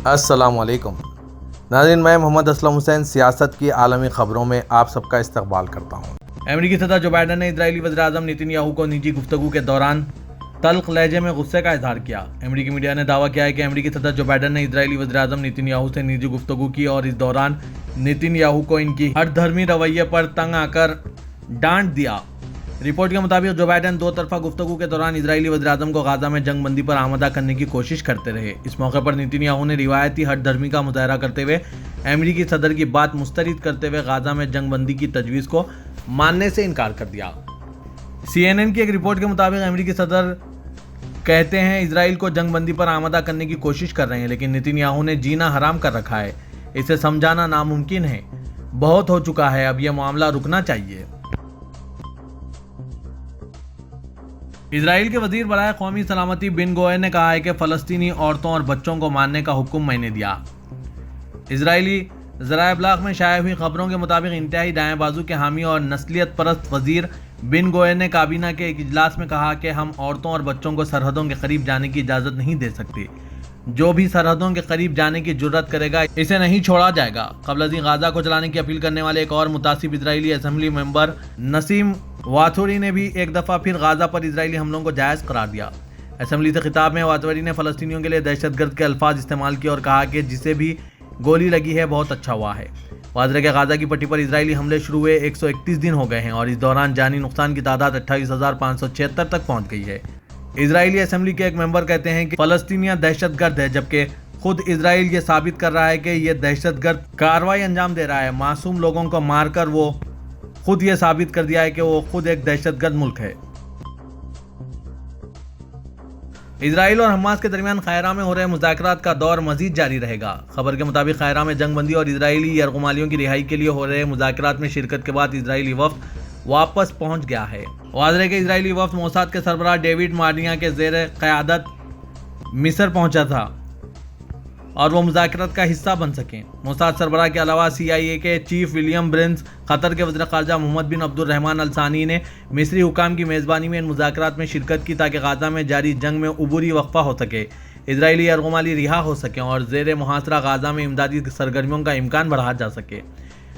अस्सलाम वालेकुम नाज़रीन, मैं मोहम्मद असलम हुसैन सियासत की आलमी खबरों में आप सबका इस्तकबाल करता हूँ। अमेरिकी सदर जो बाइडन ने इजरायली वज़ीर-ए-आज़म नेतन्याहू को निजी गुफ्तगू के दौरान तल्ख लहजे में गुस्से का इजहार किया। अमेरिकी मीडिया ने दावा किया है कि अमेरिकी सदर जो बाइडन ने इजरायली वज़ीर-ए-आज़म नेतन्याहू से निजी गुफ्तगू की और इस दौरान नेतन्याहू को इनकी हठधर्मी रवैये पर तंग आकर डांट दिया। रिपोर्ट के मुताबिक जो बाइडन दो तरफा गुफ्तगू के दौरान इजरायली वज़ीर-ए-आज़म को गाज़ा में जंग बंदी पर आमादा करने की कोशिश करते रहे। इस मौके पर नेतन्याहू ने रिवायती हठधर्मी का मुजाहरा करते हुए अमेरिकी सदर की बात मुस्तरद करते हुए गाज़ा में जंग बंदी की तजवीज़ को मानने से इनकार कर दिया। CNN की एक रिपोर्ट के मुताबिक अमेरिकी सदर कहते हैं इजराइल को जंग बंदी पर आमादा करने की कोशिश कर रहे हैं, लेकिन नेतन्याहू ने जीना हराम कर रखा है। इसे समझाना नामुमकिन है। बहुत हो चुका है, अब यह मामला रुकना चाहिए। इजराइल के वजीर बराए कौमी सलामती बिन गोएन ने कहा है कि फ़लस्तीनी औरतों और बच्चों को मारने का हुक्म मैंने दिया। इजरायली ज़राए इब्लाग में शाया हुई खबरों के मुताबिक इंतहाई दाएं बाजू के हामी और नस्लियत परस्त वजीर बिन गोएन ने काबीना के एक इजलास में कहा कि हम औरतों और बच्चों को सरहदों के करीब जाने की इजाज़त नहीं दे सकते। जो भी सरहदों के करीब जाने की जुर्रत करेगा इसे नहीं छोड़ा जाएगा। क़ब्ल अज़ीं गाज़ा को चलाने की अपील करने वाले एक और मुतासिब इजरायली असेंबली मेंबर नसीम वाथोरी ने भी एक दफ़ा फिर गाज़ा पर इजरायली हमलों को जायज़ करार दिया। असेंबली से खिताब में वाथोरी ने फ़लस्तीनियों के लिए दहशतगर्द के अल्फाज इस्तेमाल किए और कहा कि जिसे भी गोली लगी है बहुत अच्छा हुआ है। वाज़ रहे कि गाज़ा की पट्टी पर इजरायली हमले शुरू हुए 131 दिन हो गए हैं और इस दौरान जानी नुकसान की तादाद 28,576 तक पहुँच गई है। इजरायली असेंबली के एक मेंबर कहते हैं कि फ़लस्तीनियाँ दहशतगर्द है, जबकि खुद इजराइल ये साबित कर रहा है कि ये दहशतगर्द कार्रवाई अंजाम दे रहा है। मासूम लोगों को मारकर वो खुद ये साबित कर दिया है कि वो खुद एक दहशतगर्द मुल्क है। इजराइल और हमास के दरमियान कायरा में हो रहे मुज़ाकरात का दौर मजीद जारी रहेगा। खबर के मुताबिक कायरा में जंग बंदी और इजरायली यरगुमालियों की रिहाई के लिए हो रहे मुज़ाकरात में शिरकत के बाद इजरायली वफ़द वापस पहुंच गया है। वाज़ रहे कि इजरायली वफ़द मोसाद के सरबराह डेविड मार्निया के ज़ेर क़यादत मिस्र पहुंचा था और वो मुज़ाकरात का हिस्सा बन सकें। मोसाद सरबराह के अलावा CIA के चीफ विलियम ब्रिंस, कतर के वज़ीर ख़ारजा मोहम्मद बिन अब्दुर्रहमान अल सानी ने मिस्री हुकाम की मेज़बानी में इन मुज़ाकरात में शिरकत की ताकि गाज़ा में जारी जंग में उबूरी वक्फ़ा हो सके, इजरायली यरगुमाली रिहा हो सकें और ज़ेर मुहासरा गाज़ा में इमदादी सरगर्मियों का इम्कान बढ़ाया जा सके।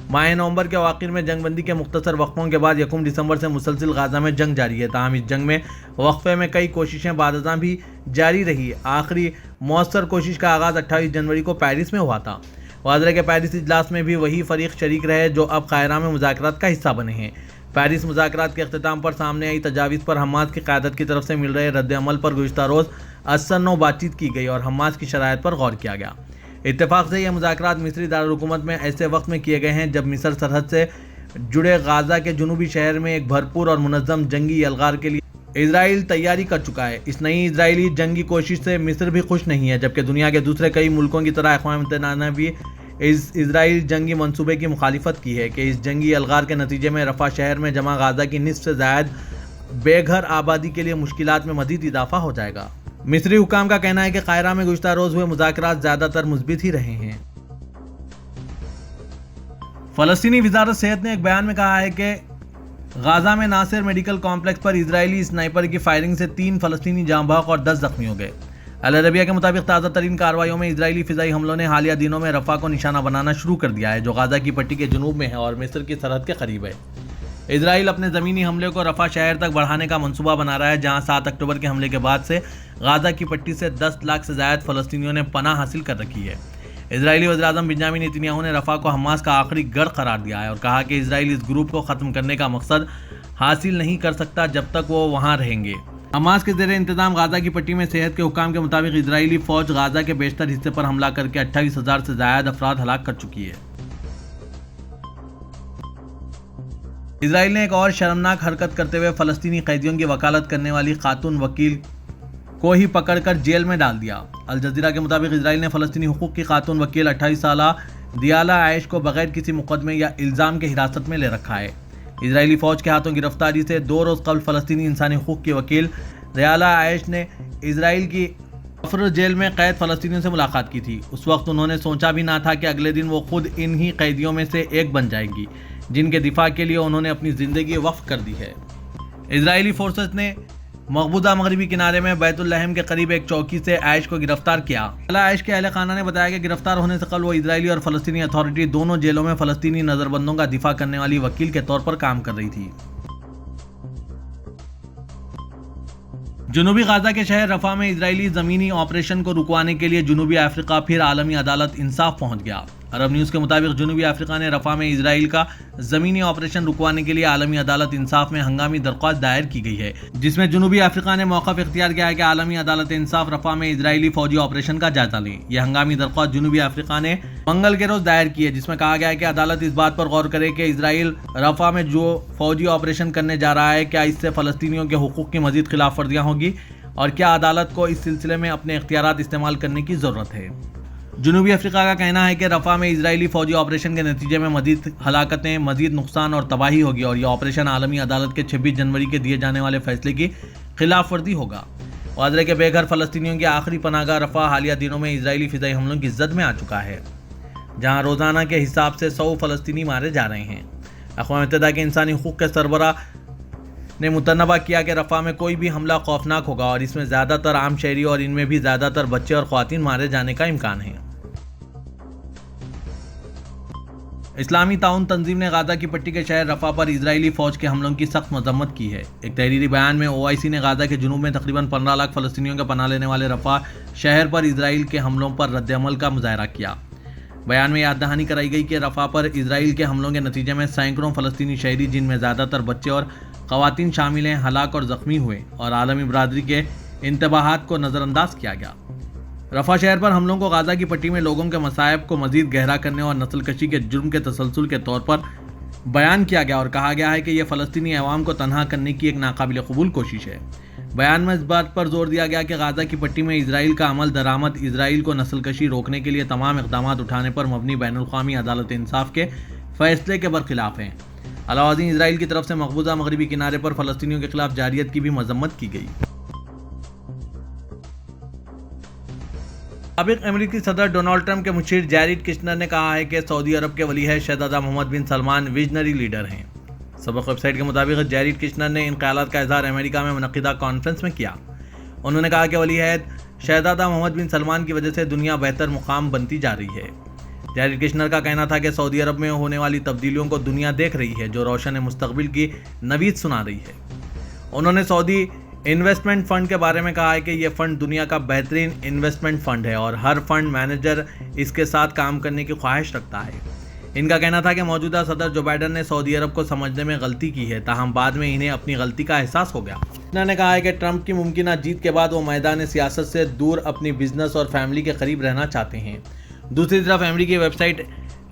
माह नवंबर के आखिर में जंग बंदी के मुख्तसर वक्फों के बाद 1 दिसंबर से मुसलसिल गाज़ा में जंग जारी है। ताहम इस जंग में वक्फे में कई कोशिशें बादज़ां भी जारी रही। आखिरी मौसर कोशिश का आगाज़ 28 जनवरी को पेरिस में हुआ था। वाज़ रहे के पेरिस इजलास में भी वही फरीक शरीक रहे जो अब कायरा में मुज़ाकरात का हिस्सा बने हैं। पेरिस मुज़ाकरात के अख्तिताम पर सामने आई तजावीज़ पर हमास की क़यादत की तरफ से मिल रहे रद्द अमल पर गुज़िश्ता रोज़ असर-नौ बातचीत की गई और हमास की शराइत पर गौर किया गया। इत्तेफाक से यह मुज़ाकरात मिस्री दारुल-हुकूमत में ऐसे वक्त में किए गए हैं जब मिस्र सरहद से जुड़े गाज़ा के जुनूबी शहर में एक भरपूर और मुनज़्ज़म जंगी यलगार के लिए इजराइल तैयारी कर चुका है। इस नई इजरायली जंगी कोशिश से मिस्र भी खुश नहीं है, जबकि दुनिया के दूसरे कई मुल्कों की तरह अक़वाम मुत्तहिदा ने भी इस इजराइल जंगी मंसूबे की मुखालिफत की है कि इस जंगी यलगार के नतीजे में रफ़ा शहर में जमा गाज़ा की निस्फ़ से ज़ायद बेघर आबादी के लिए मुश्किलात में मज़ीद इजाफा हो जाएगा। मिस्री हुकाम का कहना है कि कायरा में गुज़िश्ता रोज़ हुए मुज़ाकरात ज़्यादातर मुस्बित ही रहे हैं। फ़लस्तीनी वज़ारत सेहत ने एक बयान में कहा है कि गाज़ा में नासिर मेडिकल कॉम्प्लेक्स पर इजरायली स्नाइपर की फायरिंग से 3 फ़लस्तीनी जाँ बहक और 10 ज़ख्मी हो गए। अल अरबिया के मुताबिक ताज़ा तरीन कार्रवाइयों में इजरायली फ़िज़ाई हमलों ने हालिया दिनों में रफ़ा को निशाना बनाना शुरू कर दिया है, जो गाज़ा की पट्टी के जुनूब में है और मिस्र की सरहद के करीब है। इजराइल अपने ज़मीनी हमले को रफ़ा शहर तक बढ़ाने का मंसूबा बना रहा है, जहां 7 अक्टूबर के हमले के बाद से गाज़ा की पट्टी से 10 लाख से ज़ायद फ़लस्तीनियों ने पनाह हासिल कर रखी है। इजरायली वज़ीर-ए-आज़म बेंजामिन नेतन्याहू ने रफ़ा को हमास का आखिरी गढ़ करार दिया है और कहा कि इजराइल इस ग्रुप को ख़त्म करने का मकसद हासिल नहीं कर सकता जब तक वो वहाँ रहेंगे। हमास के ज़ेरे इंतज़ाम गाज़ा की पट्टी में सेहत के हुकाम के मुताबिक इजरायली फ़ौज गाज़ा के बेशतर हिस्से पर हमला करके 28,000 से ज़ायद अफराद हलाक कर चुकी है। इजराइल ने एक और शर्मनाक हरकत करते हुए फ़लस्तीनी कैदियों की वकालत करने वाली खातून वकील को ही पकड़कर जेल में डाल दिया। अल जज़ीरा के मुताबिक इजराइल ने फ़लस्तीनी हुकूक़ की खातून वकील 28 साला दियाला आयश को बगैर किसी मुकदमे या इल्ज़ाम के हिरासत में ले रखा है। इजरायली फ़ौज के हाथों गिरफ्तारी से 2 रोज़ कबल फ़लस्तीनी इंसानी हुकूक़ की वकील दियाला आयश ने इजराइल की अफर जेल में कैद फ़लस्तीनियों से मुलाकात की थी। उस वक्त उन्होंने सोचा भी ना था कि अगले दिन वो खुद इन्हीं कैदियों में से एक बन जाएंगी जिनके दिफा के लिए उन्होंने अपनी ज़िंदगी वक्फ कर दी है। इजरायली फोर्सेस ने مقبوضہ مغربی کنارے میں بیت اللحم کے قریب ایک چوکی سے عائش کو گرفتار کیا۔ عائش کے اہل خانہ نے بتایا کہ گرفتار ہونے سے قبل وہ اسرائیلی اور فلسطینی اتھارٹی دونوں جیلوں میں فلسطینی نظربندوں کا دفاع کرنے والی وکیل کے طور پر کام کر رہی تھی۔ جنوبی غزہ کے شہر رفح میں اسرائیلی زمینی آپریشن کو رکوانے کے لیے جنوبی افریقہ پھر عالمی عدالت انصاف پہنچ گیا۔ عرب نیوز کے مطابق جنوبی افریقہ نے رفح میں اسرائیل کا زمینی آپریشن رکوانے کے لیے عالمی عدالت انصاف میں ہنگامی درخواست دائر کی گئی ہے، جس میں جنوبی افریقہ نے موقف اختیار کیا ہے کہ عالمی عدالت انصاف رفح میں اسرائیلی فوجی آپریشن کا جائزہ لیں۔ یہ ہنگامی درخواست جنوبی افریقہ نے منگل کے روز دائر کی ہے، جس میں کہا گیا ہے کہ عدالت اس بات پر غور کرے کہ اسرائیل رفح میں جو فوجی آپریشن کرنے جا رہا ہے کیا اس سے فلسطینیوں کے حقوق کی مزید خلاف ورزیاں ہوگی اور کیا عدالت کو اس سلسلے میں اپنے اختیارات استعمال کرنے کی ضرورت ہے۔ جنوبی افریقہ کا کہنا ہے کہ رفح میں اسرائیلی فوجی آپریشن کے نتیجے میں مزید ہلاکتیں، مزید نقصان اور تباہی ہوگی اور یہ آپریشن عالمی عدالت کے 26 جنوری کے دیے جانے والے فیصلے کی خلاف ورزی ہوگا۔ واضح کے بے گھر فلسطینیوں کی آخری پناہ گاہ رفح حالیہ دنوں میں اسرائیلی فضائی حملوں کی زد میں آ چکا ہے، جہاں روزانہ کے حساب سے 100 فلسطینی مارے جا رہے ہیں۔ اقوام متحدہ کے انسانی حقوق کے سربراہ نے متنبہ کیا کہ رفح میں کوئی بھی حملہ خوفناک ہوگا اور اس میں زیادہ تر عام شہری اور ان میں بھی زیادہ تر بچے اور خواتین مارے جانے کا امکان ہے۔ اسلامی تعاون تنظیم نے غزہ کی پٹی کے شہر رفح پر اسرائیلی فوج کے حملوں کی سخت مذمت کی ہے۔ ایک تحریری بیان میں OIC نے غزہ کے جنوب میں تقریباً 15 لاکھ فلسطینیوں کے پناہ لینے والے رفح شہر پر اسرائیل کے حملوں پر رد عمل کا مظاہرہ کیا۔ بیان میں یاد دہانی کرائی گئی کہ رفح پر اسرائیل کے حملوں کے نتیجے میں سینکڑوں فلسطینی شہری، جن میں زیادہ تر بچے اور خواتین شامل ہیں، ہلاک اور زخمی ہوئے اور عالمی برادری کے انتباہات کو نظر انداز کیا گیا۔ رفح شہر پر حملوں کو غزہ کی پٹی میں لوگوں کے مصائب کو مزید گہرا کرنے اور نسل کشی کے جرم کے تسلسل کے طور پر بیان کیا گیا اور کہا گیا ہے کہ یہ فلسطینی عوام کو تنہا کرنے کی ایک ناقابل قبول کوشش ہے۔ بیان میں اس بات پر زور دیا گیا کہ غزہ کی پٹی میں اسرائیل کا عمل درآمد اسرائیل کو نسل کشی روکنے کے لیے تمام اقدامات اٹھانے پر مبنی بین الاقوامی عدالت انصاف کے فیصلے کے برخلاف ہیں۔ علاوہ ازیں اسرائیل کی طرف سے مقبوضہ مغربی کنارے پر فلسطینیوں کے خلاف جارحیت کی بھی مذمت کی گئی۔ سابق امریکی صدر ڈونلڈ ٹرمپ کے مشیر جیریڈ کشنر نے کہا ہے کہ سعودی عرب کے ولی عہد شہزادہ محمد بن سلمان ویژنری لیڈر ہیں۔ سابق ویب سائٹ کے مطابق جیریڈ کشنر نے ان خیالات کا اظہار امریکہ میں منعقدہ کانفرنس میں کیا۔ انہوں نے کہا کہ ولی عہد شہزادہ محمد بن سلمان کی وجہ سے دنیا بہتر مقام بنتی جا رہی ہے۔ جیریڈ کشنر کا کہنا تھا کہ سعودی عرب میں ہونے والی تبدیلیوں کو دنیا دیکھ رہی ہے، جو روشن مستقبل کی نوید سنا رہی ہے۔ انہوں نے سعودی انویسٹمنٹ فنڈ کے بارے میں کہا ہے کہ یہ فنڈ دنیا کا بہترین انویسٹمنٹ فنڈ ہے اور ہر فنڈ مینیجر اس کے ساتھ کام کرنے کی خواہش رکھتا ہے۔ ان کا کہنا تھا کہ موجودہ صدر جو بائیڈن نے سعودی عرب کو سمجھنے میں غلطی کی ہے، تاہم بعد میں انہیں اپنی غلطی کا احساس ہو گیا۔ انہوں نے کہا ہے کہ ٹرمپ کی ممکنہ جیت کے بعد وہ میدان سیاست سے دور اپنی بزنس اور فیملی کے قریب رہنا چاہتے ہیں۔ دوسری طرف امریکی ویب سائٹ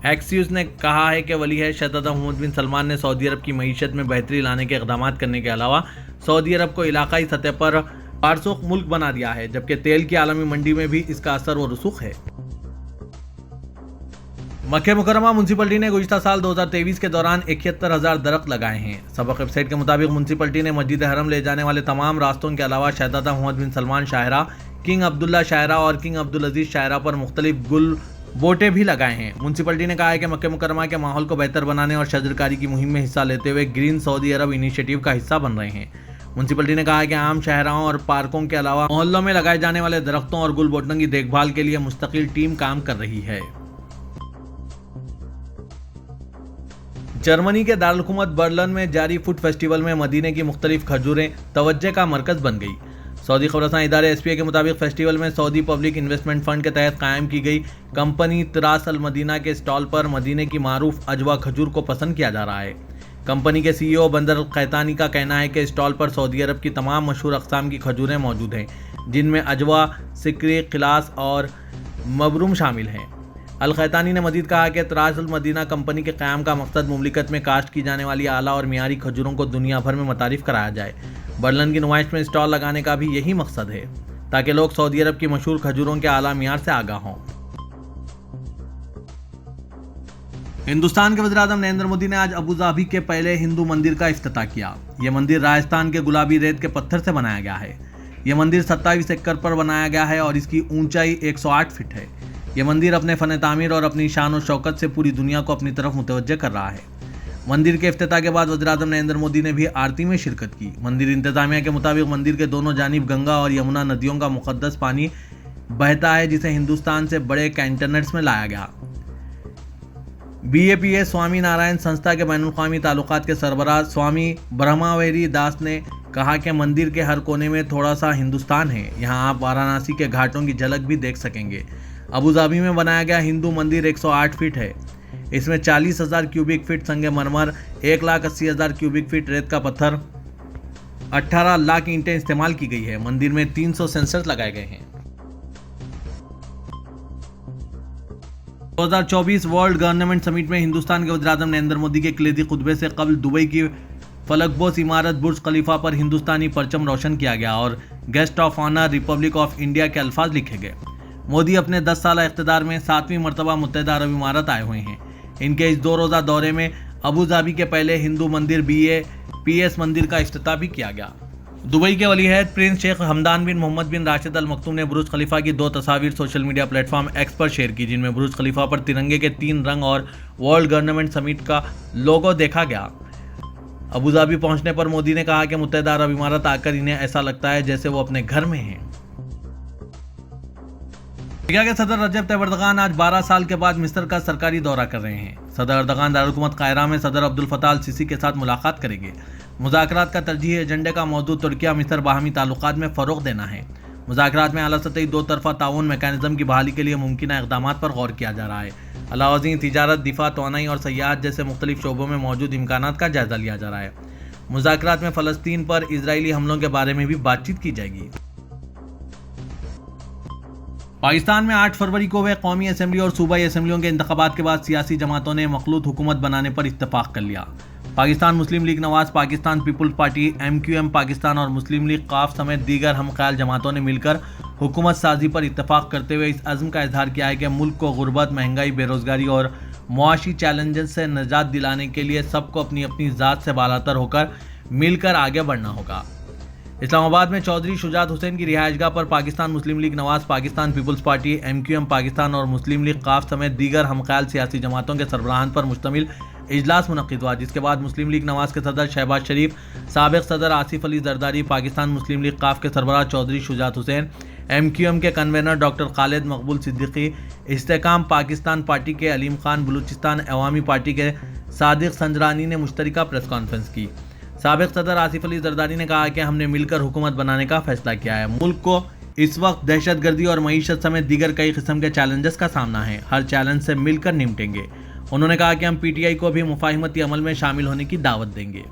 ایکسیوس نے کہا ہے کہ ولی عہد شہزادہ محمد بن سلمان نے سعودی عرب کی معیشت میں بہتری لانے کے اقدامات کرنے کے علاوہ سعودی عرب کو علاقائی سطح پر پرسوخ ملک بنا دیا ہے، جبکہ تیل کی عالمی منڈی میں بھی اس کا اثر و رسوخ ہے۔ مکہ مکرمہ میونسپلٹی نے گزشتہ سال 2023 کے دوران 71,000 درخت لگائے ہیں۔ سابق ویب سائٹ کے مطابق میونسپلٹی نے مسجد حرم لے جانے والے تمام راستوں کے علاوہ شہزادہ محمد بن سلمان شاہراہ، کنگ عبداللہ شاہراہ اور کنگ عبدالعزیز شاہراہ پر مختلف گل بوٹے بھی لگائے ہیں۔ میونسپلٹی نے کہا ہے کہ مکہ مکرمہ کے ماحول کو بہتر بنانے اور شجرکاری کی مہم میں حصہ لیتے ہوئے گرین سعودی عرب انیشیٹو کا حصہ بن رہے ہیں۔ میونسپلٹی نے کہا ہے کہ عام شاہراہوں اور پارکوں کے علاوہ محلوں میں لگائے جانے والے درختوں اور گل بوٹوں کی دیکھ بھال کے لیے مستقل ٹیم کام کر رہی ہے۔ جرمنی کے دارالحکومت برلن میں جاری فوڈ فیسٹیول میں مدینے کی مختلف کھجوریں توجہ کا مرکز بن گئی۔ سعودی خبررساں ادارے SPA کے مطابق فیسٹیول میں سعودی پبلک انویسٹمنٹ فنڈ کے تحت قائم کی گئی کمپنی تراس المدینہ کے اسٹال پر مدینے کی معروف اجوا کھجور کو پسند کیا جا رہا ہے۔ کمپنی کے CEO بندر القیطانی کا کہنا ہے کہ اسٹال پر سعودی عرب کی تمام مشہور اقسام کی کھجوریں موجود ہیں، جن میں اجوا، سکری، قلاس اور مبروم شامل ہیں۔ القیطانی نے مزید کہا کہ تراس المدینہ کمپنی کے قیام کا مقصد مملکت میں کاشت کی جانے والی اعلیٰ اور معیاری کھجوروں کو دنیا بھر میں متعارف کرایا جائے۔ برلن کی نمائش میں اسٹال لگانے کا بھی یہی مقصد ہے تاکہ لوگ سعودی عرب کی مشہور کھجوروں کے اعلیٰ معیار سے آگاہ ہوں۔ ہندوستان کے وزیر اعظم نریندر مودی نے آج ابوظہبی کے پہلے ہندو مندر کا افتتاح کیا۔ یہ مندر راجستھان کے گلابی ریت کے پتھر سے بنایا گیا ہے۔ یہ مندر 27 ایکڑ پر بنایا گیا ہے اور اس کی اونچائی 108 فٹ ہے۔ یہ مندر اپنے فن تعمیر اور اپنی شان و شوکت سے پوری دنیا کو اپنی طرف متوجہ کر رہا ہے۔ मंदिर के इफ्तिताह के बाद वज़ीर-ए-आज़म नरेंद्र मोदी ने भी आरती में शिरकत की। मंदिर इंतजामिया के मुताबिक मंदिर के दोनों जानिब गंगा और यमुना नदियों का मुक़द्दस पानी बहता है, जिसे हिंदुस्तान से बड़े कंटेनर्स में लाया गया। BAPS स्वामी नारायण संस्था के बैनुल-अक़वामी ताल्लुकात के सरबराह स्वामी ब्रह्मावेरी दास ने कहा कि मंदिर के हर कोने में थोड़ा सा हिंदुस्तान है। यहाँ आप वाराणसी के घाटों की झलक भी देख सकेंगे। अबू धाबी में बनाया गया हिंदू मंदिर 108 फीट है। इसमें 40,000 क्यूबिक फीट संगमरमर, 1,80,000 क्यूबिक फीट रेत का पत्थर, 18 लाख ईंटें इस्तेमाल की गई है। मंदिर में 300 सेंसर लगाए गए हैं। 2024 वर्ल्ड गवर्नमेंट समिट में हिंदुस्तान के वज़ीर-ए-आज़म नरेंद्र मोदी के कलीदी खुतबे से कबल दुबई की फलकबोस इमारत बुर्ज खलीफा पर हिंदुस्तानी परचम रोशन किया गया और guest of honour Republic of India के अल्फाज लिखे गए। मोदी अपने 10 साल इख्तिदार में 7वीं मरतबा मुत्तहिदा अरब इमारात आए हुए हैं। इनके इस 2 रोज़ा दौरे में अबू धाबी के पहले हिंदू मंदिर BAPS मंदिर का इफ्तिताह भी किया गया। दुबई के वलीअहद प्रिंस शेख हमदान बिन मोहम्मद बिन राशिद अल मक्तूम ने बुर्ज खलीफा की 2 तस्वीर सोशल मीडिया प्लेटफॉर्म एक्स पर शेयर की, जिनमें बुर्ज खलीफा पर तिरंगे के 3 रंग और वर्ल्ड गवर्नमेंट समिट का लोगो देखा गया। अबू धाबी पहुंचने पर मोदी ने कहा कि मुत्तहिदा अरब इमारात आकर इन्हें ऐसा लगता है जैसे वो अपने घर में हैं। अमेरिका के सदर रजब तैयब एर्दोगान आज 12 साल के बाद मिस्र का सरकारी दौरा कर रहे हैं। सदर एर्दोगान दारुल हुकूमत काहिरा में सदर अब्दुल फताह अल सीसी के साथ मुलाकात करेंगे। मुज़ाकरात का तरजीही एजेंडे का मौजूद तुर्किया मिस्र बाहमी ताल्लुकात में फ़रोग़ देना है। मुज़ाकरात में आला सतही 2 तरफ़ा ताउन मैकेनिज़्म की बहाली के लिए मुमकिन इक़दामात पर गौर किया जा रहा है। अलावा तिजारत, दिफा, तवानाई और सयाहत जैसे मुख्तलिफ शोबों में मौजूद इम्कानात का जायज़ा लिया जा रहा है। मुज़ाकरात में फ़लस्तीन पर इजरायली हमलों के बारे में भी बातचीत की जाएगी। पाकिस्तान में 8 फरवरी को हुए कौमी असम्बली और सूबाई असम्बलियों के इंतखाबात के बाद सियासी जमातों ने मखलूत हुकूमत बनाने पर इत्तफाक कर लिया। पाकिस्तान मुस्लिम लीग नवाज, पाकिस्तान पीपुल्स पार्टी MQM पाकिस्तान और मुस्लिम लीग काफ समेत दीगर हम ख्याल जमातों ने मिलकर हुकूमत साजी पर इत्तफाक करते हुए इस अज़्म का इजहार किया है कि मुल्क को गुर्बत, महंगाई, बेरोजगारी और मुआशी चैलेंजेस से निजात दिलाने के लिए सबको अपनी अपनी ज़ात से बालातर होकर मिलकर आगे बढ़ना होगा। इस्लामाबाद में चौधरी शुजात हुसैन की रिहाइशगाह पर पाकिस्तान मुस्लिम लीग नवाज, पाकिस्तान पीपुल्स पार्टी, MQM पाकिस्तान और मुस्लिम लीग काफ समेत दीगर हम ख्याल सियासी जमातों के सरबराहान पर मुश्तमिल इजलास मुनक़िद हुआ, जिसके बाद मुस्लिम लीग नवाज के सदर शहबाज शरीफ, साबिक़ सदर आसिफ अली जरदारी, पाकिस्तान मुस्लिम लीग काफ के सरबराह चौधरी शुजात हुसैन, MQM के कन्वेनर डॉक्टर खालिद मकबूल सिद्दीकी, इस्तेकाम पाकिस्तान पार्टी के अलीम खान, बलूचिस्तान अवामी पार्टी के सादिक संजरानी ने मुश्तरका प्रेस कॉन्फ्रेंस की। साबिक़ सदर आसिफ अली जरदारी ने कहा कि हमने मिलकर हुकूमत बनाने का फैसला किया है। मुल्क को इस वक्त दहशतगर्दी और मईशत समेत दीगर कई किस्म के चैलेंजेस का सामना है। हर चैलेंज से मिलकर निपटेंगे। उन्होंने कहा कि हम PTI को भी मुफाहिमती अमल में शामिल होने की दावत देंगे।